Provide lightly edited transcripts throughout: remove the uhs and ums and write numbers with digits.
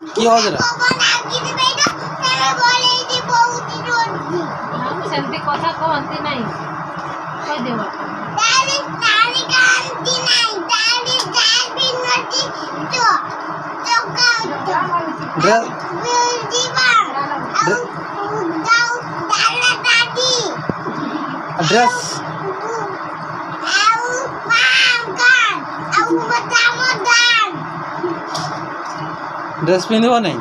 কি হচ্ছে না সেমতি কথা কহନ୍ତି ନାହିଁ କହିଦେବ ଡ୍ରେସ୍ ଡ୍ରେସ୍ ପିନ୍ଧିବ ନାହିଁ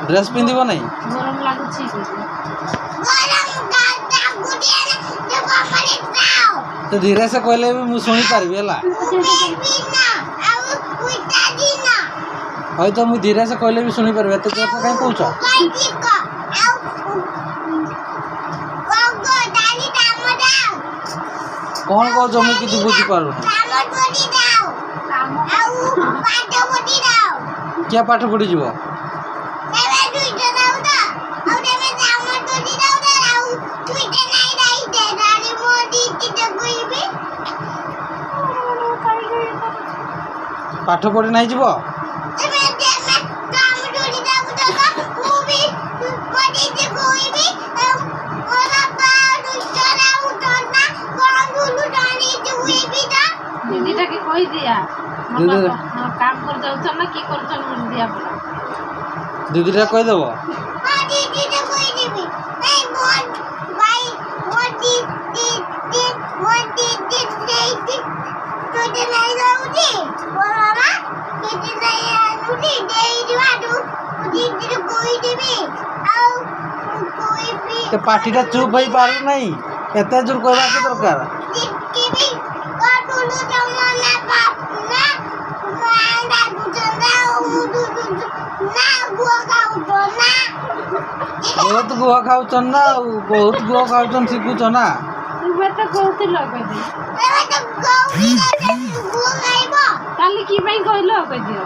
ଡ୍ରେସ୍ ପିନ୍ଧିବ ନାହିଁ ଗରମ ଲାଗୁଛି ତ ଧୀରେ ସେ କହିଲେ ବି ମୁଁ ଶୁଣିପାରିବି ହେଲା ହଇ ତ ମୁଁ ଧୀରେ ସେ କହିଲେ ବି ଶୁଣିପାରିବି ଏତେ ଜୋର କାହିଁ କହୁଛ କ'ଣ କହୁଛ ମୁଁ କିଛି ବୁଝିପାରୁନି କିଏ ପାଠ ପଢ଼ିଯିବ ପାଠ ପଢ଼ି ନାହିଁ ଯିବ ଦିଦିଟାକେ କହିଦିଆ କାମ କରି ଯାଉଛ ନା କି କରୁଛ ଦିଆ ପଡା ଦିଦିଟା କହିଦେବ ପାଟିଟା ଚୁପ୍ ହେଇପାରୁ ନାହିଁ ଏତେ ଜୋର କହିବା କି ଦରକାର ବହୁତ ଗୁହ ଖାଉଛନ୍ ନା ଆଉ ବହୁତ ଗୁହ ଖାଉଛନ୍ ଶିଖୁଛ ନା ତୁମେ ତ କହୁଥିଲ କାଲି କି ପାଇଁ କହିଲ କହିଦିଅ